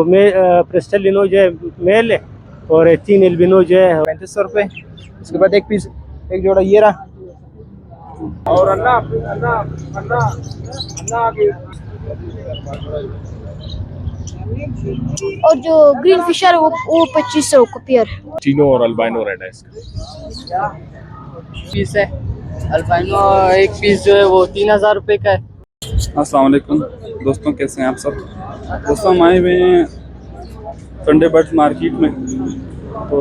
प्रेस्टलिनो जो है मेल है और 3 एल्बिनो जो है 3500 रुपये। उसके बाद एक पीस, एक जोड़ा ये रहा। और अन्ना अन्ना अन्ना अन्ना और जो ग्रीन फिशर वो 2500 का पेयर। टीनो और अल्बाइनो रेड है इसका पीस है। अल्बाइनो एक पीस जो है वो 3000 रुपये का है। अस्सलाम वालेकुम दोस्तों, कैसे हैं आप सब। दोस्तों हम आए हुए हैं संडे बर्ड्स मार्केट में, तो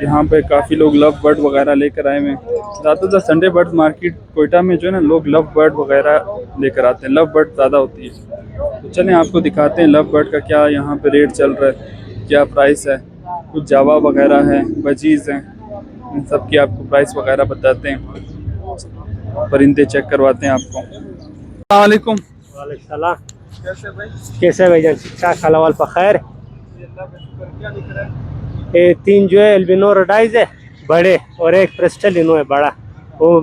यहाँ पे काफ़ी लोग लव बर्ड वगैरह लेकर आए हुए हैं। ज़्यादातर संडे बर्ड्स मार्केट कोयटा में जो है ना, लोग लव बर्ड वगैरह लेकर आते हैं, लव बर्ड ज़्यादा होती है। तो चलें आपको दिखाते हैं लव बर्ड का क्या यहाँ पे रेट चल रहा है, क्या प्राइस है। कुछ जावा वगैरह है, बजीज़ हैं, इन सब की आपको प्राइस वगैरह बताते हैं, परिंदे चेक करवाते हैं आपको। अस्सलाम वालेकुम। वालेकुम सलाम। कैसे भाई? कैसे भाईजान, ठीक ठाक, हलावाल पखैर। ये 3 जो है एल्बिनो रेडाइज है बड़े और एक प्रेस्टलिनो है बड़ा। वो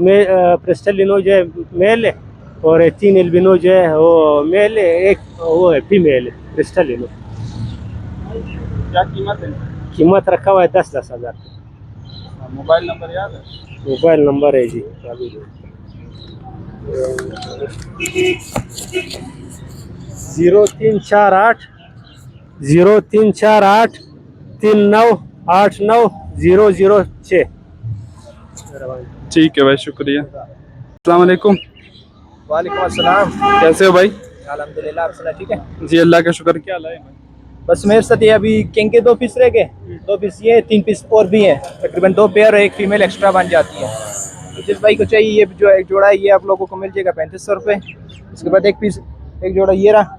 प्रेस्टलिनो जो है मेल है और 3 एल्बिनो जो है वो मेल है, एक वो है फीमेल है प्रेस्टलिनो। क्या कीमत है? कीमत रखा हुआ है 10-10 हज़ार। मोबाइल नंबर याद है? मोबाइल नंबर है जी 0348 3989 006। ठीक है भाई, शुक्रिया। अस्सलाम वालेकुम। वालेकुम अस्सलाम। कैसे हो भाई? अल्हम्दुलिल्लाह, आप सुना ठीक है? जी अल्लाह का शुक्र। क्या लाए भाई? बस मेरे साथ ये अभी किंग के 2 पीस रह गए, 2 पीस ये, 3 पीस और भी हैं। तकरीबन 2 पेयर और एक फीमेल एक्स्ट्रा बन जाती है। तो जिस भाई को चाहिए ये जो एक जोड़ा है ये आप लोगों को मिल जाएगा 3500 रुपये। उसके बाद एक पीस, एक जोड़ा ये रहा,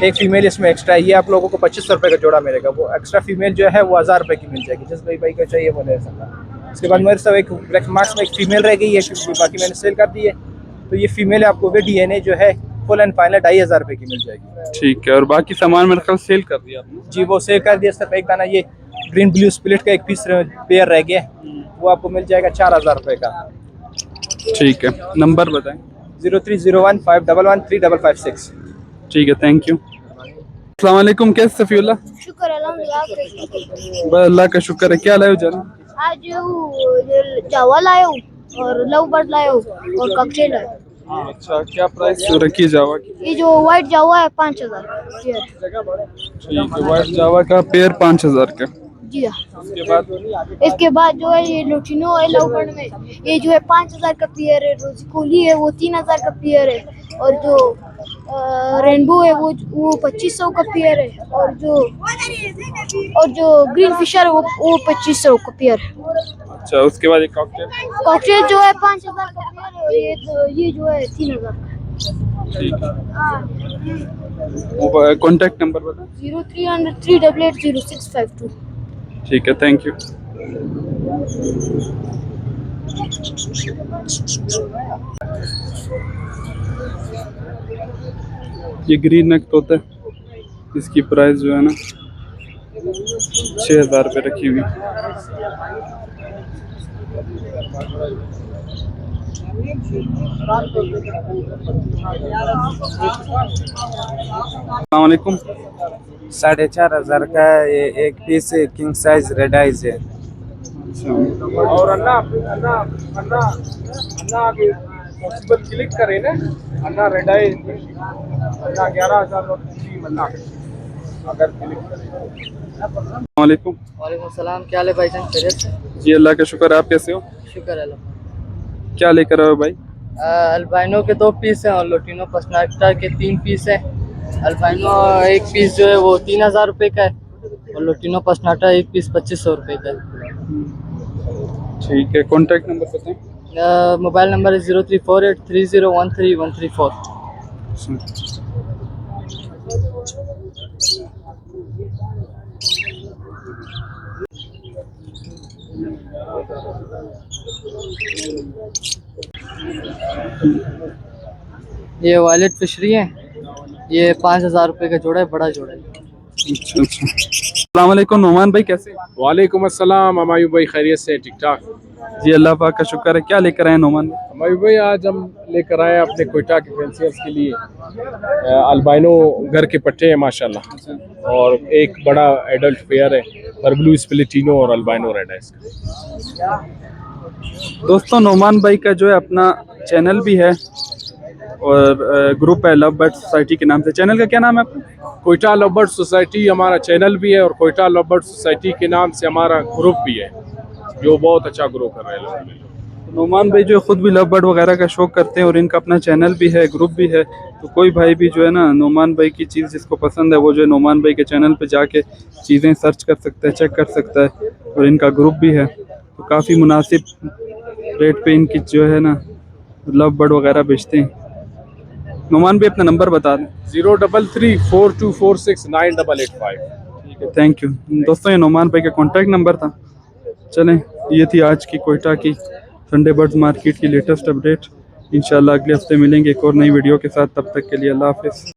एक फीमेल इसमें एक्स्ट्रा है, ये आप लोगों को 2500 रुपये का जोड़ा मिलेगा। वो एक्स्ट्रा फीमेल जो है वो 1000 रुपये की मिल जाएगी, जिस भाई को चाहिए वो ले सकता है। उसके बाद मेरे साथ एक ब्लैक मार्क्स में एक फीमेल रह गई है, बाकी मैंने सेल कर दी है। तो ये फीमेल आपको वे DNA जो है फुल एंड फाइनल 2500 रुपये की मिल जाएगी। ठीक है, और बाकी सामान मेरे ख्याल सेल कर दिया आपने? जी वो सेल कर दिया। सिर्फ एक दाना ये ग्रीन ब्लू स्प्लिट का एक पीस पेयर रह गया, वो आपको मिल जाएगा 4000 रुपये का। ठीक है, नंबर बताएं। 0301 511 3556। ठीक है, थैंक यू। अस्सलाम वालेकुम। कैसे सफ़ीउल्लाह? शुक्र अल्हम्दुलिल्लाह। बस अल्लाह का शुक्र है। क्या लाए हो जाना? आज चावल लायो और लव बर्ड लायो और कॉकटेल लायो। अच्छा, क्या प्राइस रखी जावा की? ये जो व्हाइट जावा है 5000 पेयर। ठीक है, व्हाइट जावा का पेयर 5000 का। जी हाँ। इसके बाद जो है ये लोटिनो है लव बर्ड में, ये जो है 5000 का पेयर है। रोजिकोली है वो 3000 का पेयर है, और जो रेनबो है वो 2500 का पेयर है, और जो ग्रीन फिशर है वो 2500 का पेयर है। अच्छा, उसके बाद एक कॉकटेल जो है 5000 का पेयर है, और ये जो है 3000 का। ठीक है, कॉन्टैक्ट नंबर बता। 0300 388 0652। ठीक है, थैंक यू। ये ग्रीन नेक तोता है, इसकी प्राइस जो है ना 6000 रुपये रखी हुई। अस्सलाम वालेकुम। 4500 का ये एक piece king size red eyes है। और अन्ना अन्ना अन्ना अन्ना पॉसिबल क्लिक करें ना, अन्ना रेड आई अन्ना 11000 अन्ना अगर क्लिक करें। वालेकुम। वालेकुम सलाम। क्या हाल है भाईजान, खैरियत से? जी अल्लाह का शुक्र है, आप कैसे हो? शुक्र अल्लाह। क्या लेकर आए हो भाई? अल्बाइनो के 2 पीस हैं और लोटिनो पसनाक्टा के 3 पीस हैं। अल्बाइनो एक पीस जो है वो 3000 रुपये का है, और लोटिनो पसनाटा एक पीस 2500 रुपये का है। ठीक है, कॉन्टैक्ट नंबर बताएं। मोबाइल नंबर है 0348 3013 134। ये वायलेट फिशरी है, ये 5000 रुपये का जोड़ा है, बड़ा जोड़ा है। अच्छा अच्छा। अस्सलाम वालेकुम नोमान भाई, कैसे हैं? वालेकुम अस्सलाम हमायूं भाई, खैरियत से? ठीक ठाक। जी अल्लाह पाक का शुक्र है। क्या लेकर आए नोमान भाई? हमायूं भाई आज हम लेकर आए अपने कोयटा के फैंसियर्स के लिए अल्बाइनो घर के पट्टे हैं माशाल्लाह, और एक बड़ा एडल्ट पेयर है परब्लू स्प्लिटिनो और अल्बाइनो रेड है इसका। दोस्तों नोमान भाई का जो है अपना चैनल भी है और ग्रुप है लव बर्ड सोसाइटी के नाम से। चैनल का क्या नाम है आपका? कोयटा लव बर्ड सोसाइटी हमारा चैनल भी है, और कोयटा लव बर्ड सोसाइटी के नाम से हमारा ग्रुप भी है जो बहुत अच्छा ग्रो कर रहे हैं। नोमान भाई जो खुद भी लव बर्ड वगैरह का शौक करते हैं और इनका अपना चैनल भी है, ग्रुप भी है। तो कोई भाई भी जो है ना नोमान भाई की चीज़ जिसको पसंद है वो जो है नोमान भाई के चैनल पे जाके चीज़ें सर्च कर सकता है, चेक कर सकता है। और इनका ग्रुप भी है, तो काफ़ी मुनासिब रेट पे इनकी जो है ना लव बर्ड वगैरह बेचते हैं। नोमान भाई अपना नंबर बता दें। 03342469885। ठीक है, थैंक यू। दोस्तों ये नोमान भाई का कॉन्टैक्ट नंबर था। चलें, ये थी आज की कोयटा की संडे बर्ड्स मार्केट की लेटेस्ट अपडेट। इंशाल्लाह अगले हफ्ते मिलेंगे एक और नई वीडियो के साथ। तब तक के लिए अल्लाह हाफिज़।